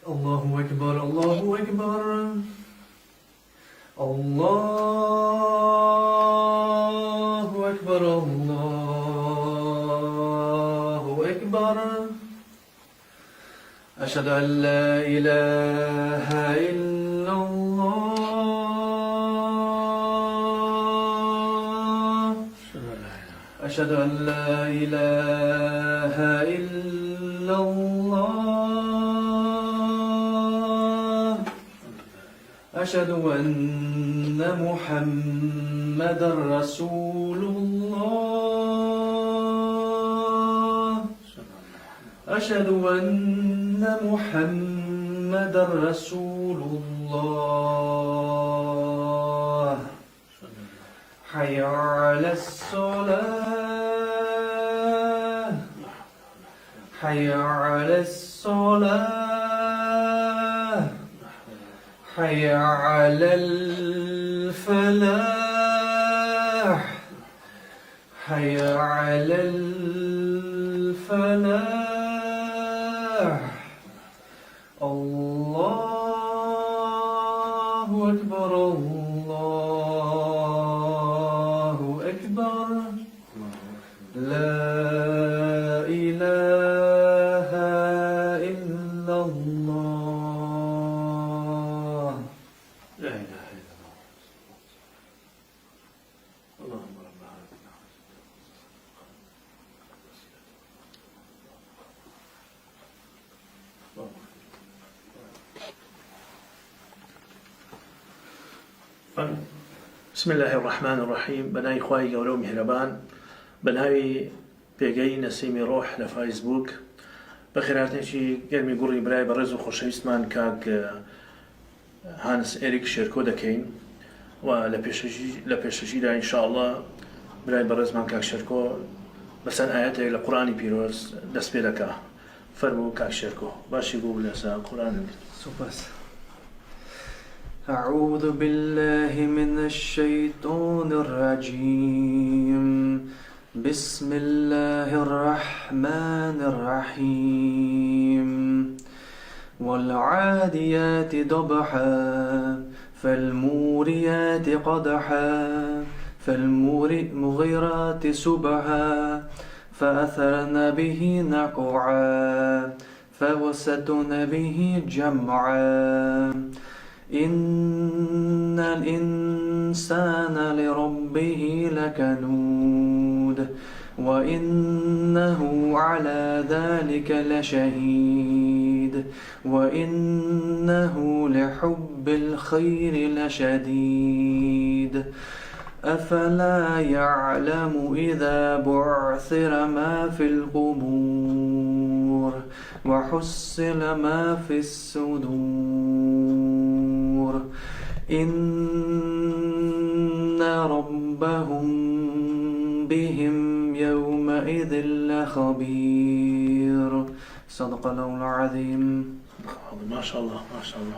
الله أكبر الله أكبر الله أكبر الله أكبر أشهد أن لا إله إلا الله أشهد أن لا إله إلا الله أشهد أن محمدا رسول الله أشهد أن محمدا رسول الله حي على الصلاة حي على الصلاة حي على الفلاح حي على الفلاح الله أكبر الله أكبر لا إله إلا الله لا إله إلا الله اللهم رب العالمين بسم الله الرحمن الرحيم. بناي خواهي قولو مهربان بناوي بيقاي نسيمي روح لفايسبوك بخيراتنشي قرمي قري براي برزو خوشويستمان كاك هانس إريك شيركو دكين ولبيشجي دا إن شاء الله براي برزمان كاك شيركو بسان آياتي لقرآني بيروز دس بيدكا فرمو كاك شيركو باشي قول لسا قرآن سوبس أعوذ بالله من الشيطان الرجيم بسم الله الرحمن الرحيم والعاديات ضبحا فالموريات قدحا فالمغيرات سبحا فأثرن به نقعا فوسطن به جمعا إن الإنسان لربه لكنود وإنه على ذلك لشهيد وإنه لحب الخير لشديد أفلا يعلم إذا بعثر ما في القبور وحصل ما في الصدور إن ربهم بهم يومئذ لخبير صدق الله العظيم. ما شاء الله ما شاء الله.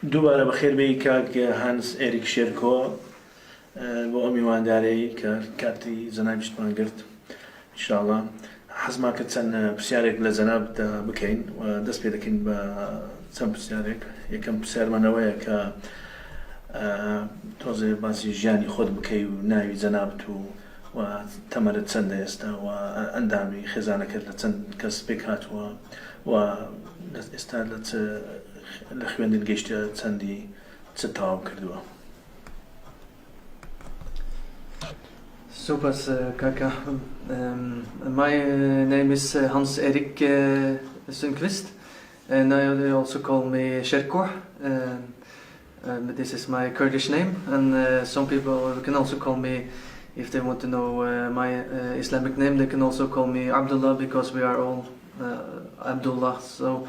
دوباره بخير بي كاك هانس إريك شيركو بۆ ئەمی واندارەی کە کاتی زەنابی شتمان گرت ئینشاءڵڵا حەزمان کرد چەند پرسیارێک لە زەناب بکەین و دەست پێ دەکەین بە چەند پرسیارێک. یەکەم پرسیارمانەوەیە کە تۆزێ باسی ژیانی خۆت بکەی و ناوی زەنابت و تەمەنت چەندە ئێستا و ئەندامی خێزانەکەت لە چەند کەس پێک هاتووە و ئێستا لە خوێندن گەیشتە چەندی چ تەواو کردووە. Super, Kaka. My name is Hans Erik Sundqvist, and they also call me Sherko. This is my Kurdish name, and some people can also call me, if they want to know my Islamic name, they can also call me Abdullah, because we are all Abdullah. So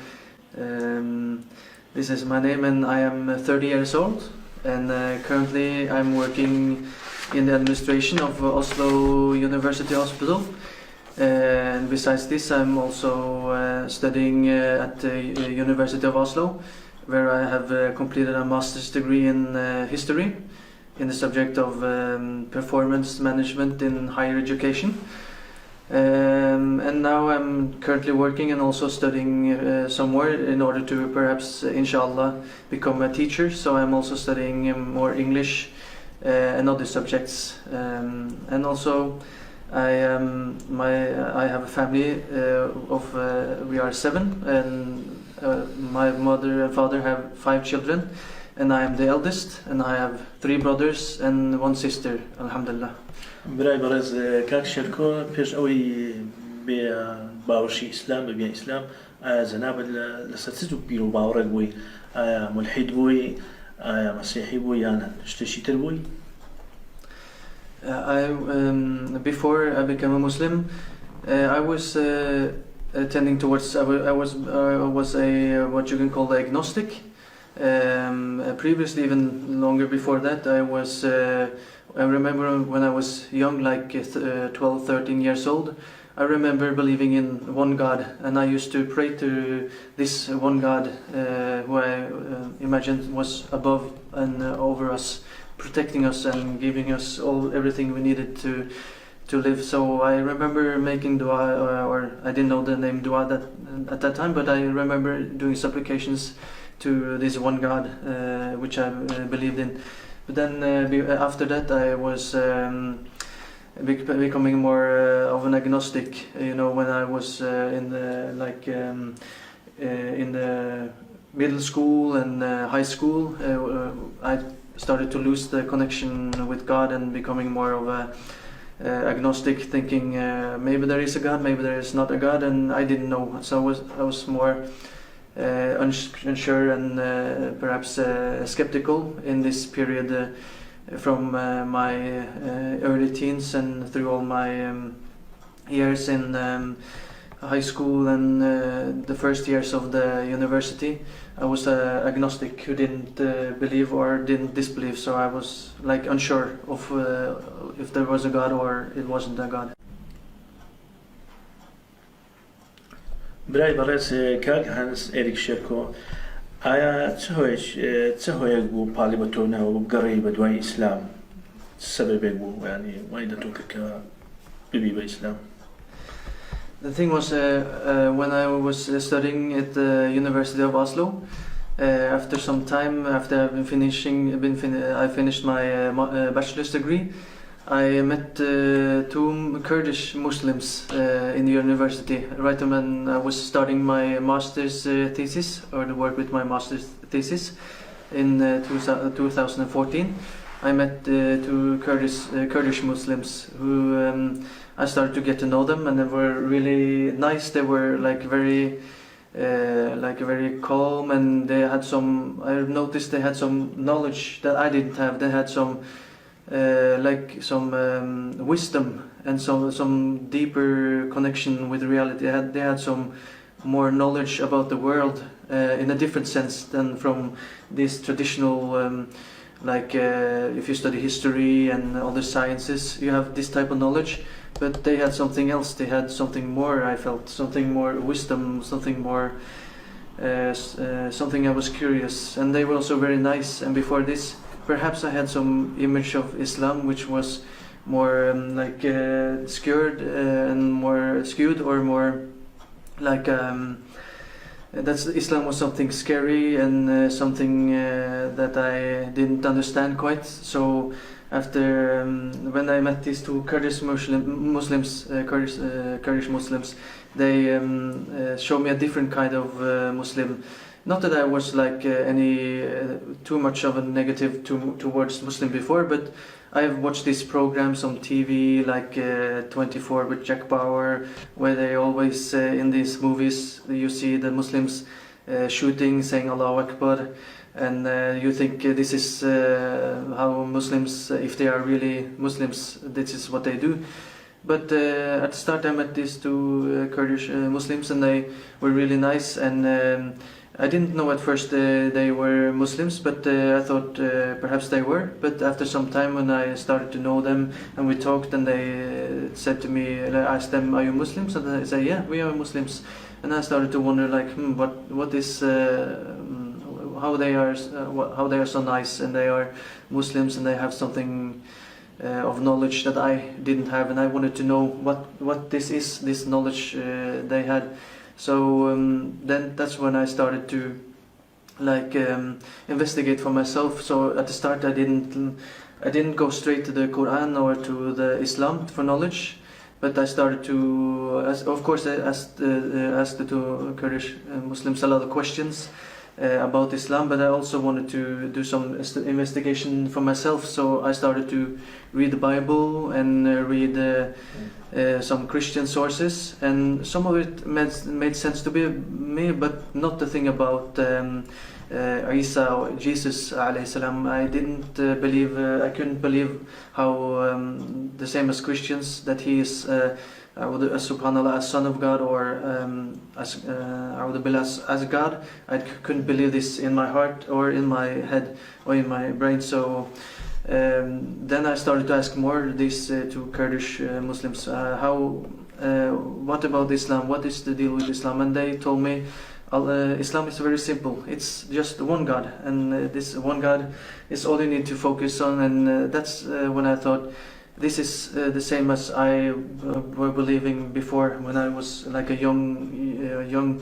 this is my name, and I am 30 years old, and currently I'm working in the administration of Oslo University Hospital, and besides this I'm also studying at the University of Oslo, where I have completed a master's degree in history in the subject of performance management in higher education. And now I'm currently working and also studying some more in order to perhaps, inshallah, become a teacher. So I'm also studying more English and other subjects. And also, I have a family we are 7, and my mother and father have 5 children, and I am the eldest, and I have 3 brothers and 1 sister. Alhamdulillah. برای برز کاک شرکو پیش اوی به باورشی اسلام به بیان اسلام زناب لساتسو بیرو باورک بوی ملحد بوی مسیحی بوی یا شتشیتر بوی. Before I became a Muslim, I was tending towards. I was a what you can call agnostic. Previously, even longer before that, I was. I remember when I was young, like 12, 13 years old. I remember believing in one God, and I used to pray to this one God, who I imagined was above and over us, protecting us and giving us everything we needed to live. So I remember making dua, or I didn't know the name dua at that time, but I remember doing supplications to this one God, which I believed in. But then after that, I was becoming more of an agnostic. You know, when I was in the middle school and high school, I started to lose the connection with God and becoming more of a agnostic, thinking maybe there is a God, maybe there is not a God, and I didn't know. So I was more unsure and perhaps skeptical in this period from my early teens and through all my years in high school and the first years of the university. I was agnostic who didn't believe or didn't disbelieve, so I was like unsure of if there was a God or it wasn't a God. برای بررس کاک هنس اریک شرکو آیا چه هویک بو پالی بتونه و بقري بدوای اسلام سبب بو يعني وايد توك ببي باسلام. The thing was, when I was studying at the University of Oslo, after some time, after I've I finished my bachelor's degree, I met 2 Kurdish Muslims in the university. Right when I was starting my master's thesis, or the work with my master's thesis, in 2014, I met 2 Kurdish Muslims who I started to get to know them, and they were really nice. They were like very calm, and they had some. I noticed they had some knowledge that I didn't have. They had some wisdom and some deeper connection with reality. They had some more knowledge about the world in a different sense than from this traditional. If you study history and other sciences, you have this type of knowledge, but they had something else. They had something more. I felt something more wisdom, something more, something I was curious, and they were also very nice. And before this, perhaps I had some image of Islam which was more skewed and more skewed, or more like that's Islam was something scary and something that I didn't understand quite. So after when I met these 2 Kurdish Muslims, they showed me a different kind of Muslim. Not that I was like any too much of a negative towards Muslim before, but I have watched these programs on TV, like 24 with Jack Bauer, where they always in these movies you see the Muslims shooting, saying Allahu Akbar, and you think this is how Muslims, if they are really Muslims, this is what they do. But at the start I met these 2 Kurdish Muslims, and they were really nice, and I didn't know at first they were Muslims, but I thought perhaps they were. But after some time, when I started to know them and we talked, and they said to me, I asked them, "Are you Muslims?" And they say, "Yeah, we are Muslims." And I started to wonder, like, what is how they are so nice, and they are Muslims, and they have something of knowledge that I didn't have, and I wanted to know what this is, this knowledge they had. So then that's when I started to investigate for myself. So at the start I didn't go straight to the Quran or to the Islam for knowledge, but I started to, of course, I asked the two Kurdish Muslims a lot of questions about Islam, but I also wanted to do some investigation for myself. So I started to read the Bible and read some Christian sources, and some of it made sense to me, but not the thing about Isa or Jesus alayhi salam. I didn't believe, I couldn't believe how the same as Christians, that he is subhanallah, as son of God, or as God. I couldn't believe this in my heart or in my head or in my brain. So then I started to ask more these two Kurdish Muslims, what about Islam, what is the deal with Islam? And they told me Islam is very simple, it's just one God, and this one God is all you need to focus on. And that's when I thought, this is the same as I were believing before when I was like a young,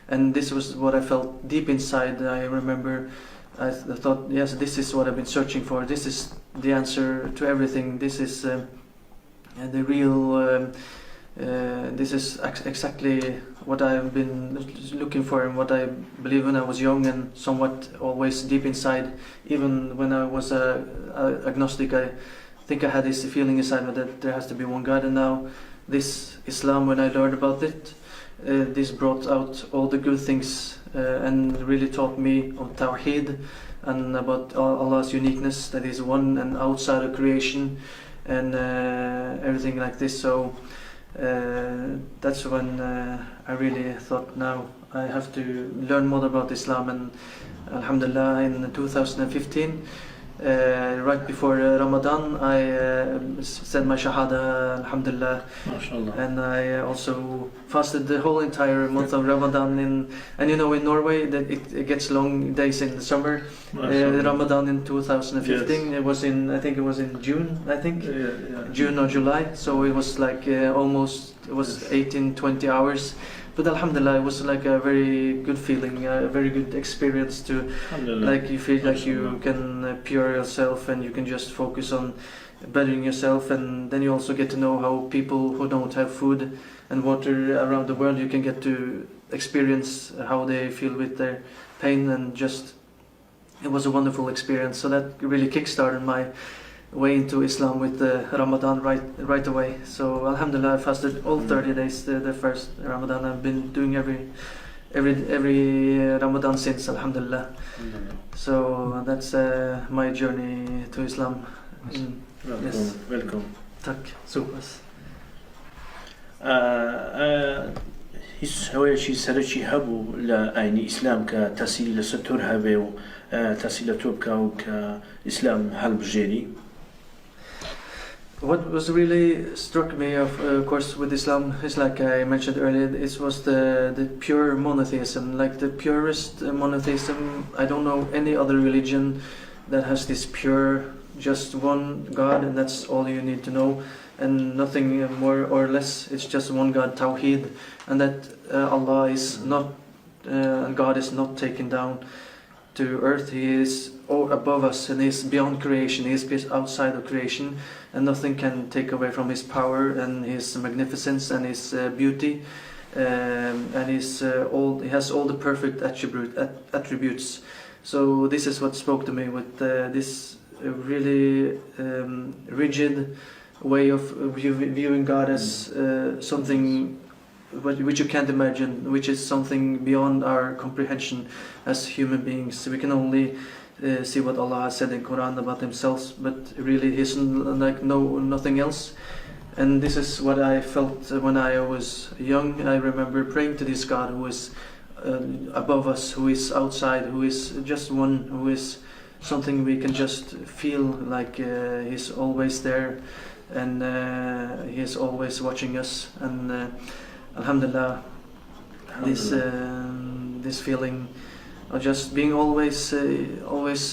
and this was what I felt deep inside. I remember I thought, yes, this is what I've been searching for. This is the answer to everything. This is the real. This is exactly what I've been looking for and what I believed when I was young, and somewhat always deep inside. Even when I was agnostic, I think I had this feeling inside me that there has to be one God. And now this Islam, when I learned about it, this brought out all the good things and really taught me on Tawheed and about Allah's uniqueness, that is one and outside of creation, and everything like this. So that's when I really thought, now I have to learn more about Islam. And alhamdulillah, in 2015, right before Ramadan, I said my Shahada, alhamdulillah. MashaAllah. And I also fasted the whole entire month of Ramadan. And you know, in Norway, that it gets long days in the summer. Ramadan in 2015, Yes. it was in, I think it was in June, Yeah. June or July. So it was like almost, it was 18-20 hours. But alhamdulillah, it was like a very good feeling, a very good experience to, like, you feel like you can pure yourself and you can just focus on bettering yourself. And then you also get to know how people who don't have food and water around the world, you can get to experience how they feel with their pain. And just, it was a wonderful experience. So that really kickstarted my way into Islam with Ramadan right away. So alhamdulillah, I fasted all 30 days the first Ramadan. I've been doing every Ramadan since, alhamdulillah. So that's my journey to Islam. Yes. Welcome. Tack så pass. هیچ هەوەیەکی سەرەکی هەبوو لە ئاینی ئیسلام کە تەسیری لەسەر تۆر هەبێ و تەسی لە تۆ بکە و کە ئیسلام هەڵبژێری؟ What was really struck me, of course, with Islam is, like I mentioned earlier, it was the pure monotheism, like the purest monotheism. I don't know any other religion that has this pure, just one God, and that's all you need to know, and nothing more or less. It's just one God, Tawheed, and that Allah is not, God is not taken down to earth. He is above us, and He is beyond creation. He is outside of creation, and nothing can take away from His power and His magnificence and His beauty, and He has all the perfect attributes. So this is what spoke to me, with this really rigid way of viewing God as something which you can't imagine, which is something beyond our comprehension as human beings. We can only see what Allah has said in Quran about Himself, but really He's like nothing else. And this is what I felt when I was young. I remember praying to this God who is above us, who is outside, who is just one, who is something we can just feel like He's always there, and He is always watching us. And alhamdulillah, this feeling just being always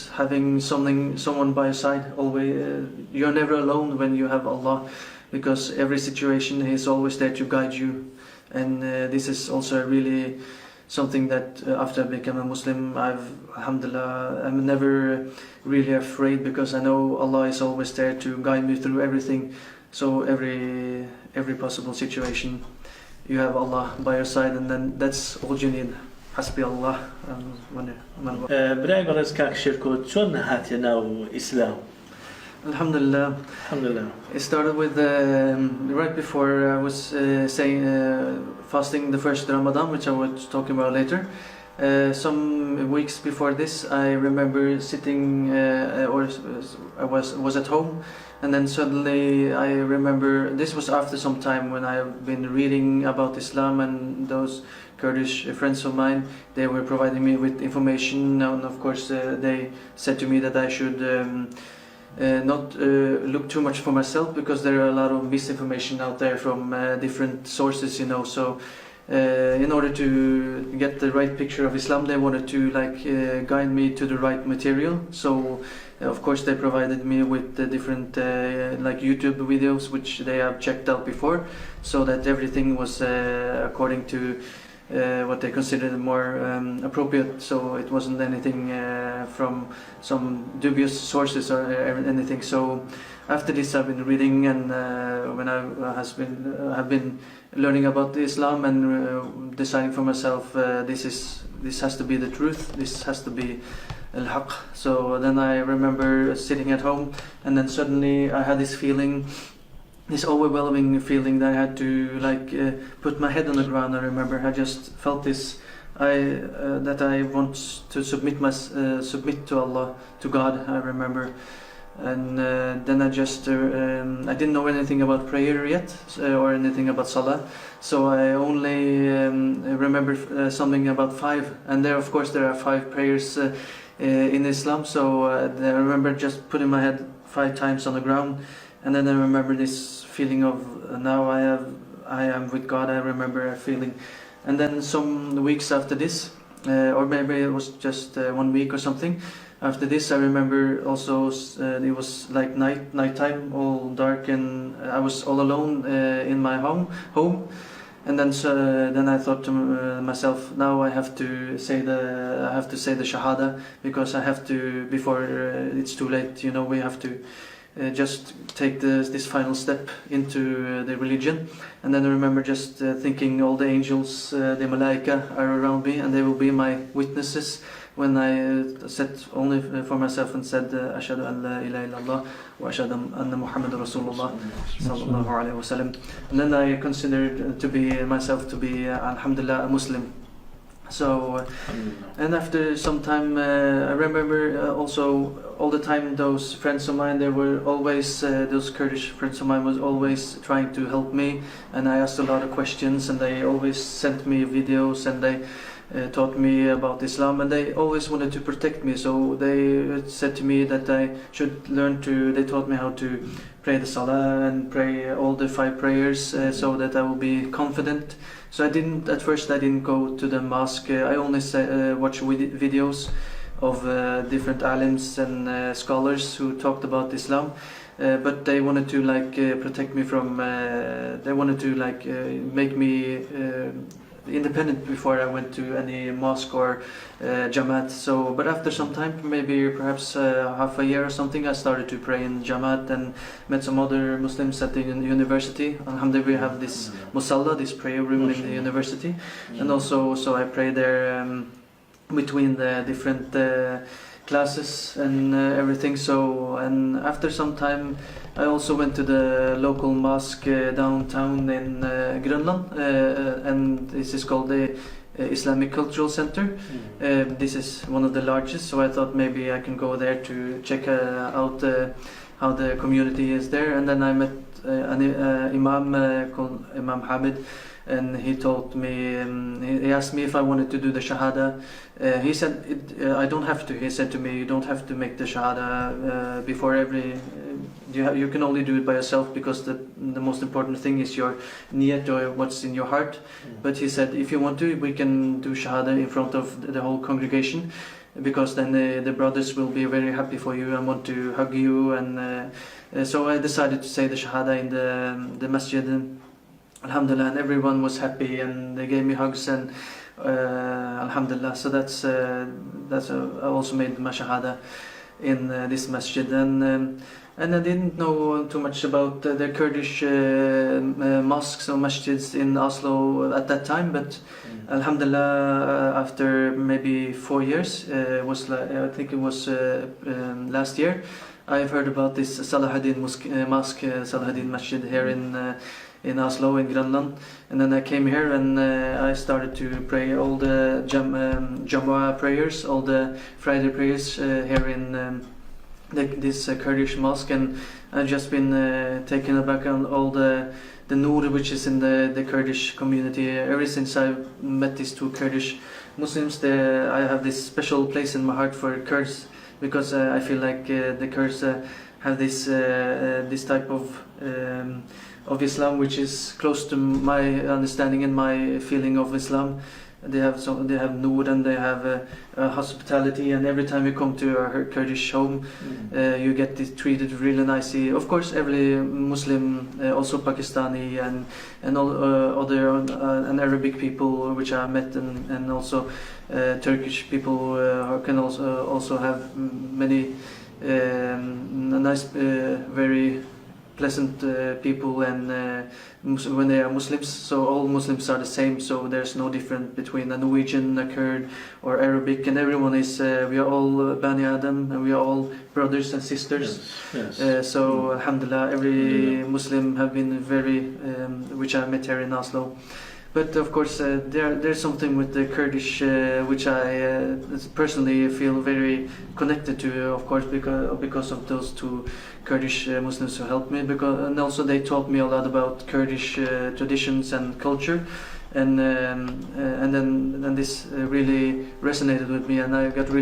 having someone by your side. Always, you're never alone when you have Allah, because every situation He's always there to guide you. And this is also really something that after I became a Muslim, alhamdulillah, I'm never really afraid, because I know Allah is always there to guide me through everything. So every possible situation, you have Allah by your side, and then that's all you need. حسبي الله. برای برای کاک شرکو چون هاتی ناو اسلام. Alhamdulillah. Alhamdulillah. It started with right before I was fasting the first Ramadan, which I was talking about later. Some weeks before this, I remember sitting, or I was at home, and then suddenly I remember this was after some time when I've been reading about Islam, and those Kurdish friends of mine, they were providing me with information, and of course they said to me that I should not look too much for myself, because there are a lot of misinformation out there from different sources, you know. So in order to get the right picture of Islam, they wanted to guide me to the right material. So of course they provided me with the different YouTube videos which they have checked out before, so that everything was according to what they considered more appropriate. So it wasn't anything from some dubious sources or anything. So after this, I've been reading, and when have been learning about Islam and deciding for myself, this has to be the truth. This has to be al-haq. So then I remember sitting at home, and then suddenly I had this feeling. This overwhelming feeling that I had to put my head on the ground. I remember I just felt this, that I want to submit to Allah, to God. I remember, and then I just I didn't know anything about prayer yet, or anything about salah. So I only remember something about 5, and there, of course, there are 5 prayers in Islam. So I remember just putting my head 5 times on the ground. And then I remember this feeling of now I am with God. I remember a feeling, and then some weeks after this, or maybe it was just 1 week or something. After this, I remember also it was like nighttime, all dark, and I was all alone in my home. And then I thought to myself, now I have to say the shahada, because I have to, before it's too late. You know, we have to. Just take this final step into the religion. And then I remember just thinking all the angels, the malaika are around me, and they will be my witnesses when I said only for myself and said ashhadu an la ilaha illallah wa ashhadu anna Muhammadur Rasulullah sallallahu alaihi wasallam. And then I considered myself to be alhamdulillah a Muslim. So, and after some time, I remember also all the time those friends of mine, they were always, those Kurdish friends of mine was always trying to help me, and I asked a lot of questions, and they always sent me videos, and they taught me about Islam, and they always wanted to protect me. So they said to me that I should they taught me how to pray the salah and pray all the 5 prayers, so that I will be confident. So at first I didn't go to the mosque. I only watched videos of different alims and scholars who talked about Islam. But they wanted to protect me from, they wanted to make me independent before I went to any mosque or Jamaat. So, but after some time, maybe perhaps half a year or something, I started to pray in Jamaat and met some other Muslims at the university. Alhamdulillah, we have this musalla, this prayer room in the university, and also so I pray there between the different classes and everything. So, and after some time, I also went to the local mosque downtown in Grönland, and this is called the Islamic Cultural Center. This is one of the largest, so I thought maybe I can go there to check out how the community is there. And then I met an imam called Imam Hamid, and he told me, he asked me if I wanted to do the shahada. He said, I don't have to. He said to me, you don't have to make the shahada you can only do it by yourself, because the most important thing is your niyat, or what's in your heart. But he said, if you want to, we can do shahada in front of the whole congregation, because then the brothers will be very happy for you and want to hug you. And so I decided to say the shahada in the masjid, and alhamdulillah, and everyone was happy and they gave me hugs, and alhamdulillah. So that's I also made my shahada in this masjid. And I didn't know too much about the Kurdish mosques or masjids in Oslo at that time, but alhamdulillah, after maybe 4 years, I think it was last year, I've heard about this Salahuddin mosque, Salahuddin Masjid here in Oslo, in Grønland. And then I came here and I started to pray all the Jumu'ah prayers, all the Friday prayers here in this Kurdish mosque. And I've just been taken aback on all the Nur which is in the Kurdish community. Ever since I met these two Kurdish Muslims, I have this special place in my heart for Kurds, because I feel like the Kurds have this type of Islam which is close to my understanding and my feeling of Islam. They have Nur, and they have hospitality, and every time you come to a Kurdish home, you get treated really nicely. Of course, every Muslim, also Pakistani and all other and Arabic people which I met, and also Turkish people can also have many nice, very pleasant people, and when they are Muslims. So all Muslims are the same, so there's no difference between a Norwegian, a Kurd or Arabic, and everyone is, we are all Bani Adam, and we are all brothers and sisters. Yes. So alhamdulillah, every Muslim have been very, which I met here in Oslo. But of course, there's something with the Kurdish which I personally feel very connected to, of course, because of those two Kurdish Muslims who helped me, and also they taught me a lot about Kurdish traditions and culture, and then this really resonated with me, and I got to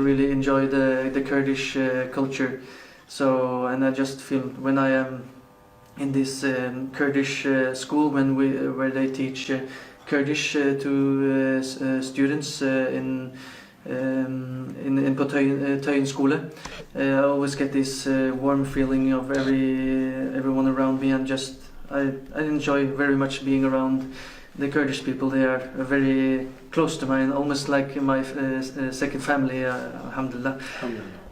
really enjoy the Kurdish culture. So, and I just feel when I am in this Kurdish school, where they teach Kurdish to students in Tøyen skole, I always get this warm feeling of everyone around me, and just I enjoy very much being around the Kurdish people. They are very close to mine, almost like my second family, alhamdulillah.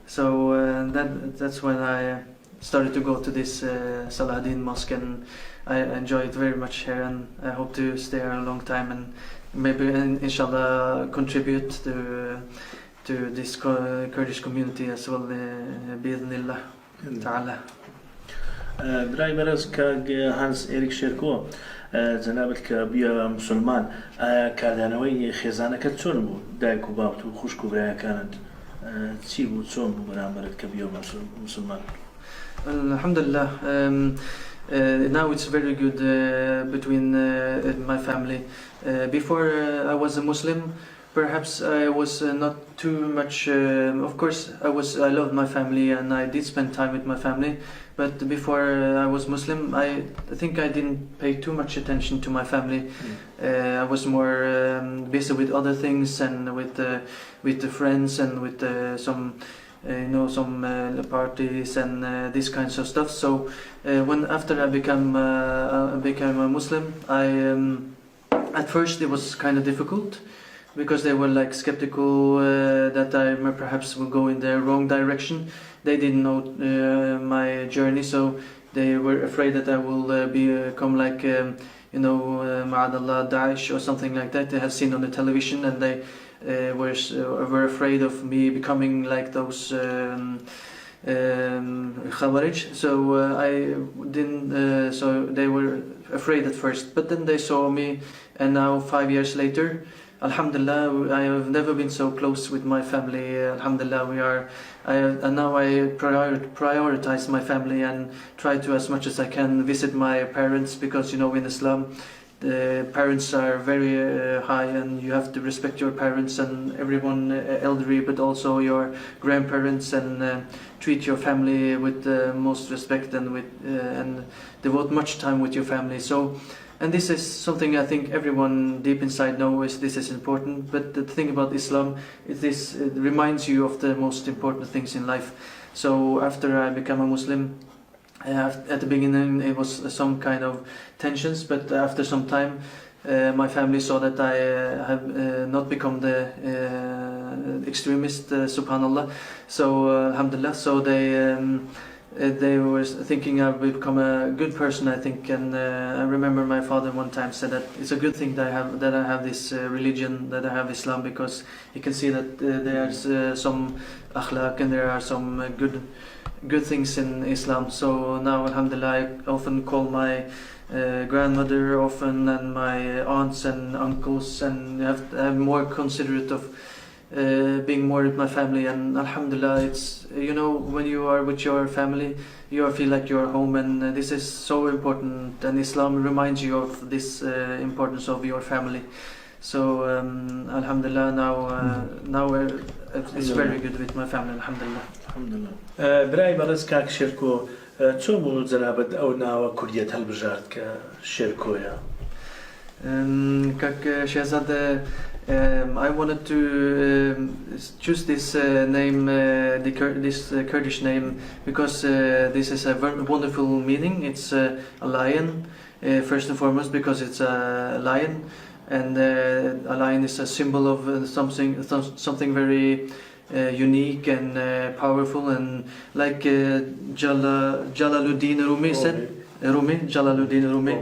So that's when I started to go to this Salahuddin mosque, and I enjoy it very much here, and I hope to stay here a long time, and maybe inshallah contribute to this Kurdish community as well, bi'idhnillah ta'ala. برای برز که هانس اریک شرکو جنابت که بیا مسلمان کاردانوی خزانه کت چون بود دایک و بابت و خوشک و برای کانت چی بود چون بود برامبرت که بیا مسلمان؟ Alhamdulillah, now it's very good between my family. Before I was a Muslim, perhaps I was not too much. Of course, I loved my family and I did spend time with my family. But before I was Muslim, I think I didn't pay too much attention to my family. I was more busy with other things and with the friends and with some parties and these kinds of stuff. So after I became a Muslim, at first it was kind of difficult because they were like skeptical that I perhaps will go in the wrong direction. They didn't know my journey, so they were afraid that I will become like Ma'adallah Daesh or something like that they have seen on the television, and they were afraid of me becoming like those Khawarij. So I didn't. So they were afraid at first, but then they saw me, and now 5 years later, alhamdulillah, I have never been so close with my family. Alhamdulillah, and now I prioritize my family and try to, as much as I can, visit my parents, because in Islam the parents are very high, and you have to respect your parents and everyone elderly, but also your grandparents, and treat your family with the most respect, and devote much time with your family. So, and this is something I think everyone deep inside knows this is important. But the thing about Islam is this: it reminds you of the most important things in life. So after I became a Muslim, at the beginning it was some kind of tensions, but after some time my family saw that I have not become the extremist, subhanallah. So alhamdulillah, so they were thinking I've become a good person, I think. And I remember my father one time said that it's a good thing that I have this religion, that I have Islam, because you can see that there's some akhlaq and there are some good things in Islam. So now alhamdulillah, I often call my grandmother often, and my aunts and uncles, and I'm more considerate of being more with my family. And alhamdulillah, it's, you know, when you are with your family, you feel like you're home, and this is so important, and Islam reminds you of this importance of your family. So alhamdulillah, now it's very good with my family, alhamdulillah. Alhamdulillah. برای برز کاک شرکو چۆن بوو جەنابەت ئەو ناوە کوردیەت هەڵبژارد کە شێرکۆیە؟ Kak Shehzad, I wanted to choose this name, this Kurdish name, because this is a wonderful meaning. It's a lion, first and foremost, because it's a lion, and a lion is a symbol of something very unique and powerful, and like Jalaluddin Rumi said, Jalaluddin Rumi,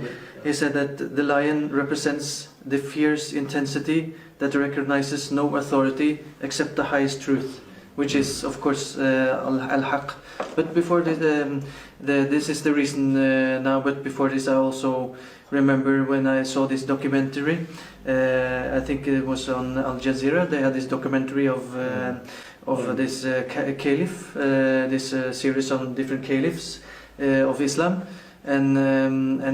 he said that the lion represents the fierce intensity that recognizes no authority except the highest truth, which is of course al-haq. But before this is the reason now. But before this, I also remember when I saw this documentary. I think it was on Al Jazeera. They had this documentary of this caliph, this series on different caliphs of Islam. And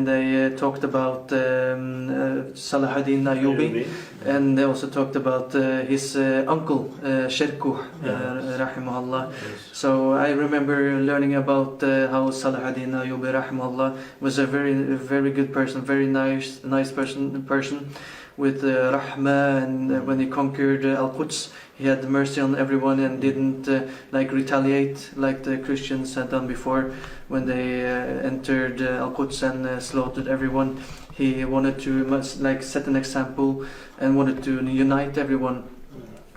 they talked about Salah ad-Din Ayyubi, and they also talked about his uncle Sherkuh, rahimahullah. Yes. So I remember learning about how Salah ad-Din Ayyubi, rahimahullah, was a very good person, very nice person with rahmah, and when he conquered Al-Quds, he had mercy on everyone and didn't retaliate like the Christians had done before when they entered Al-Quds and slaughtered everyone. He wanted to set an example and wanted to unite everyone.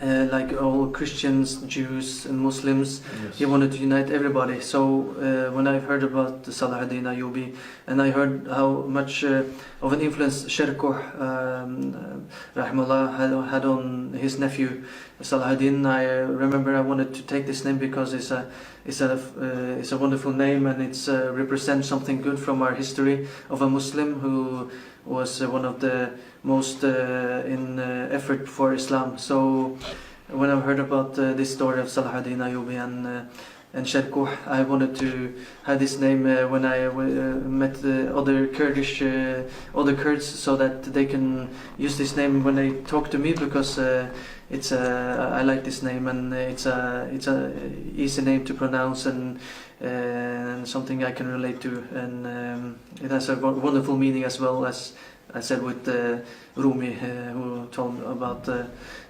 Like all Christians, Jews and Muslims, yes. He wanted to unite everybody. So when I heard about Salah ad-Din Ayyubi, and I heard how much of an influence Sherkuh rahimahullah had on his nephew Salah ad-Din, I remember I wanted to take this name because it's a wonderful name, and it's represents something good from our history of a Muslim who was one of the most in effort for Islam. So when I heard about this story of Salah ad-Din Ayyubi and Sherkuh, I wanted to have this name when I met other Kurds, so that they can use this name when they talk to me, because I like this name, and it's a easy name to pronounce, and something I can relate to, and it has a wonderful meaning, as well as I said with Rumi, who told about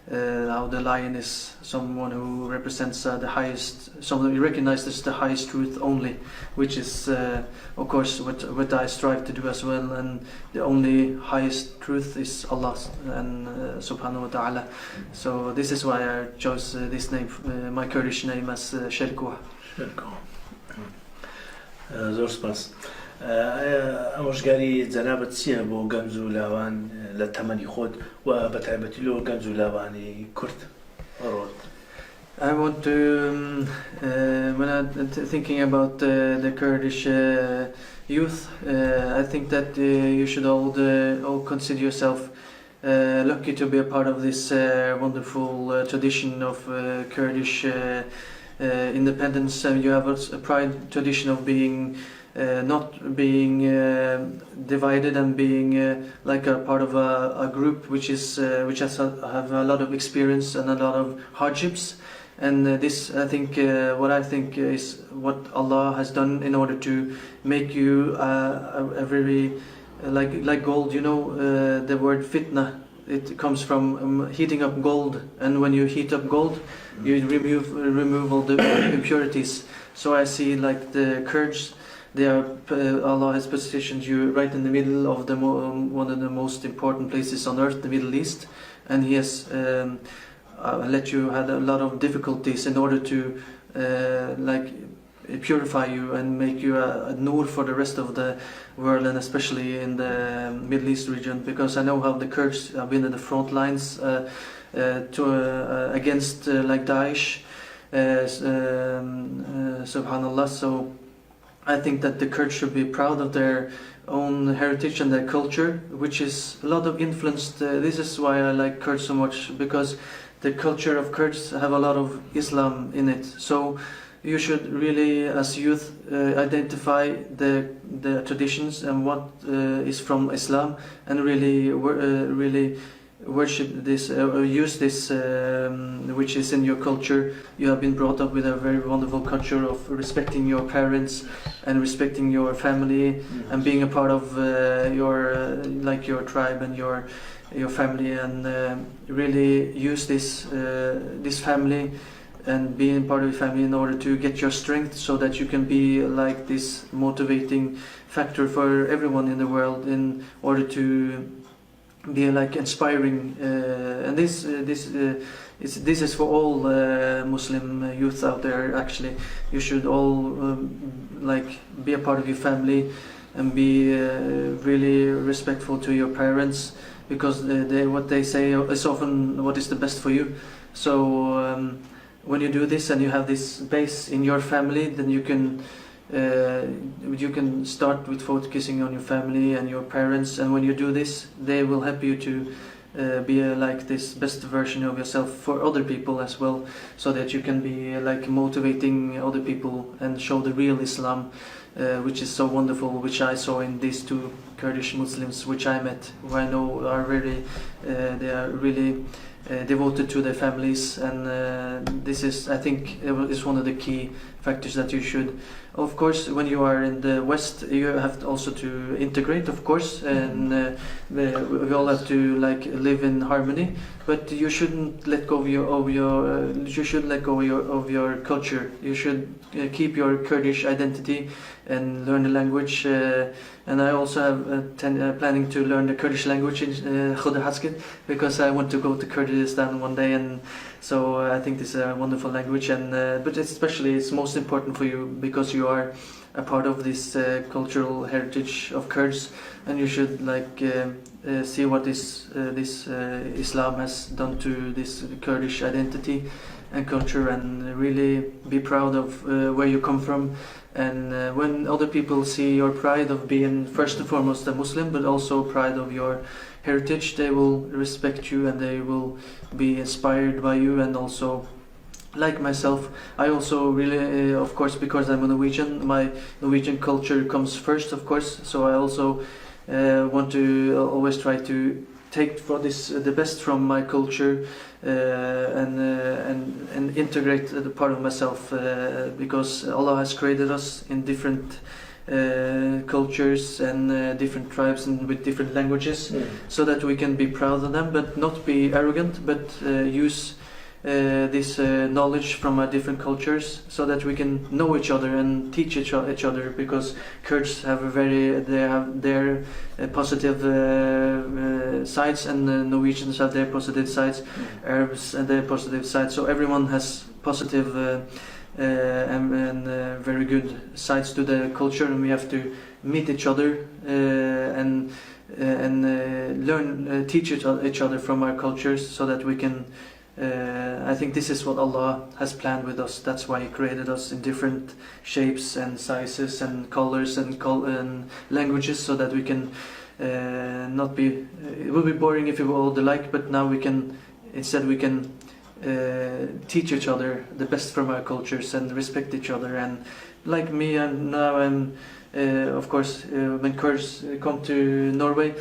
how the lion is someone who represents the highest, someone who recognizes the highest truth only, which is of course what I strive to do as well, and the only highest truth is Allah and subhanahu wa ta'ala. So this is why I chose this name, my Kurdish name, as Sherkuh. زۆر سپاس. ئەمەژگاری جەنابەت چییە بۆ گەنج و لاوان لە تەمەنی خۆت و بە تایبەتی لۆ گەنج و لاوانی کورد؟ I want to, when I'm thinking about the Kurdish youth, I think that you should all consider yourself lucky to be a part of this wonderful tradition of Kurdish independence. You have a pride tradition of being not being divided and being like a part of a group which has have a lot of experience and a lot of hardships. And this, I think, what I think is what Allah has done in order to make you a very like gold. You know, the word fitna. It comes from heating up gold, and when you heat up gold, you remove all the impurities. So I see like the Kurds, they are Allah has positioned you right in the middle of the one of the most important places on earth, the Middle East, and He has let you had a lot of difficulties in order to like purify you and make you a nur for the rest of the world, and especially in the Middle East region, because I know how the Kurds have been in the front lines against like Daesh, subhanallah. So I think that the Kurds should be proud of their own heritage and their culture, which is a lot of influenced. This is why I like Kurds so much, because the culture of Kurds have a lot of Islam in it. So you should really, as youth, identify the traditions and what is from Islam, and really worship this, use this, which is in your culture. You have been brought up with a very wonderful culture of respecting your parents and respecting your family, and being a part of your like your tribe and your family, and really use this family and being part of your family in order to get your strength, so that you can be like this motivating factor for everyone in the world, in order to be like inspiring. And this is for all Muslim youth out there. Actually, you should all like be a part of your family and be really respectful to your parents, because what they say is often what is the best for you. So when you do this and you have this base in your family, then you can start with focusing on your family and your parents. And when you do this, they will help you to be like this best version of yourself for other people as well, so that you can be like motivating other people and show the real Islam, which is so wonderful, which I saw in these two Kurdish Muslims which I met, who I know are they are really devoted to their families. And this is, I think, is one of the key factors that you should. Of course, when you are in the West, you have also to integrate, of course, and we all have to like live in harmony. But you shouldn't let go of you should let go of your culture. You should keep your Kurdish identity and learn the language. And I also have planning to learn the Kurdish language in Khuda, because I want to go to Kurdistan one day, and so I think this is a wonderful language. And but especially it's most important for you because you are a part of this cultural heritage of Kurds, and you should like see what this Islam has done to this Kurdish identity and culture, and really be proud of where you come from. And when other people see your pride of being first and foremost a Muslim, but also pride of your heritage, they will respect you and they will be inspired by you. And also, like myself, I also really, of course, because I'm a Norwegian, my Norwegian culture comes first, of course. So I also want to always try to take for this the best from my culture, and integrate the part of myself, because Allah has created us in different cultures and different tribes and with different languages, so that we can be proud of them, but not be arrogant, but use this knowledge from our different cultures, so that we can know each other and teach each other. Because Kurds have their positive sides, and Norwegians have their positive sides, Arabs and their positive sides. So everyone has positive and very good sides to the culture, and we have to meet each other and learn, teach each other from our cultures, so that we can. I think this is what Allah has planned with us. That's why He created us in different shapes and sizes and colors and languages, so that we can not be. It would be boring if we were all alike, but now we can. Instead, we can teach each other the best from our cultures and respect each other. And like me, and now I'm of course, when Kurds come to Norway,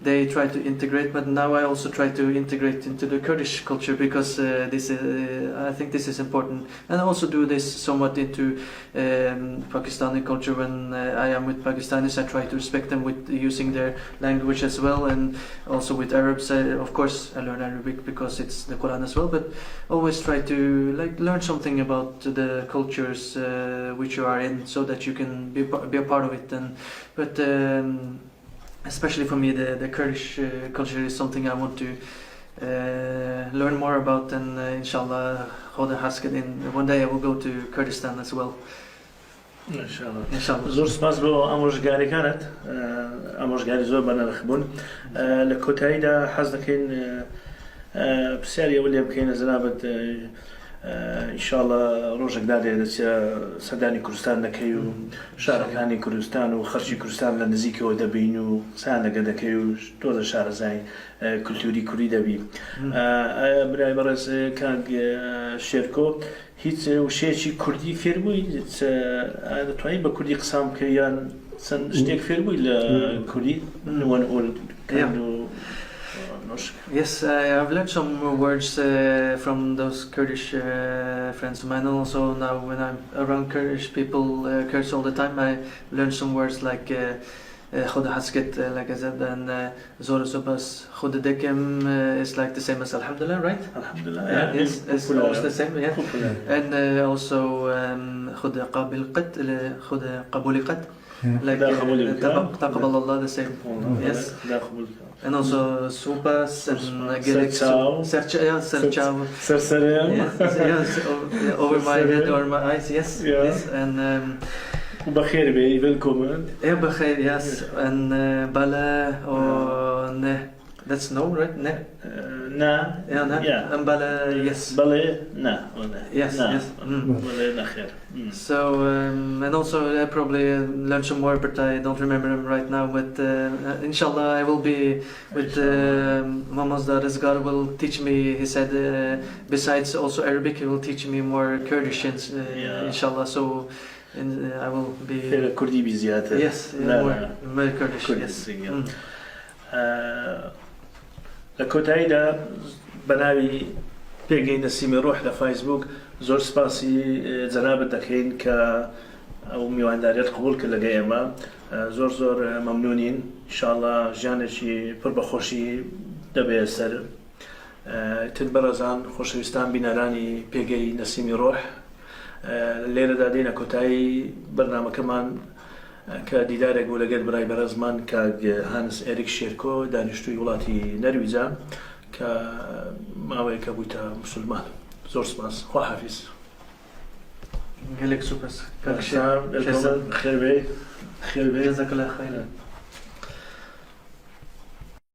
they try to integrate, but now I also try to integrate into the Kurdish culture because I think this is important, and I also do this somewhat into Pakistani culture. When I am with Pakistanis, I try to respect them with using their language as well, and also with Arabs. Of course, I learn Arabic because it's the Quran as well, but always try to learn something about the cultures which you are in, so that you can be a part of it. But especially for me, the Kurdish culture is something I want to learn more about, and inshallah, one day I will go to Kurdistan as well. إن شاء الله. زور سپاس بۆ ئامۆژگاری کانت ئامۆژگاری زۆر بەنرخ بوون لە کۆتاییدا حەز دەکەین پرسیاری ئەوە لێ بکەینە جەنابەت ئینشاءڵڵا ڕۆژێک دادێ سەردانی کوردستان دەکەی و شارەکانی کوردستان و خەڵکی کوردستان لە نزیکەوە دەبین و سان لەگە دەکەی و تۆزە شارەزای کولتوری کوردی دەبی. برای بەڕێز کاک شێرکۆ هیچ وشەیەکی کوردی فێر بووی دەتوانیت بە کوردی قسام بکەی یان چەند شتێک فێر بووی لە کوردی نوان ئۆل کەند و Yes, I've learned some words from those Kurdish friends of mine. Also now when I'm around Kurdish people, Kurds all the time, I learn some words like Khuda Hasket, like I said, and Zora Subas. Khuda Dekem is like the same as Alhamdulillah, right? Alhamdulillah, yes, it's almost the same, yeah. And also Khuda Qabil Qat, Khuda Qabuli Qat. Like Taqabbal Allah, the same. Yes. And also Supas and Gerek Serchao. Over my head or my eyes, yes. Yes. And بخير بي welcome. Yeah, بخير, yes. And Bala or Ne. That's no, right? Ne. Na. Yeah, Na. Yeah. And Bala, yes. Bala, Na. Yes, yes. Bala, na khair. So, and also I probably learned some more, but I don't remember them right now. But inshallah, I will be with Mamazda Rizgar will teach me, he said, besides also Arabic, he will teach me more Kurdish, inshallah. So, I will be... Kurdi بزيادة. Yes, more Kurdish, yes. لەکۆتاییدا بەناوی پێگەی نەسیمی ڕۆح لە فیسبوک زۆر سپاسی جەنابەت دەکەین کە ئەو میوانداریەت قبول کرد لەگەڵ ئێمە زۆر زۆر مەمنونین ئینشاءڵڵا ژیانێکی پڕ بە خۆشی دەبێت سەر تر بەڕێزان خۆشەویستان بینەرانی پێگەی نەسیمی ڕۆح لێرەدا دێنە کۆتایی بەرنامەکەمان کە دیدارێک بوو لەگەڵ برای بەڕێزمان کاک هانس ئێریک شێرکۆ دانیشتووی وڵاتی نەرویجە کە ماوەیەکە بوویتە موسلمان. زۆر سپاس. خواحافیز. گەلێک سوپاس. خێر بێ. جەزاک الله خەیرە.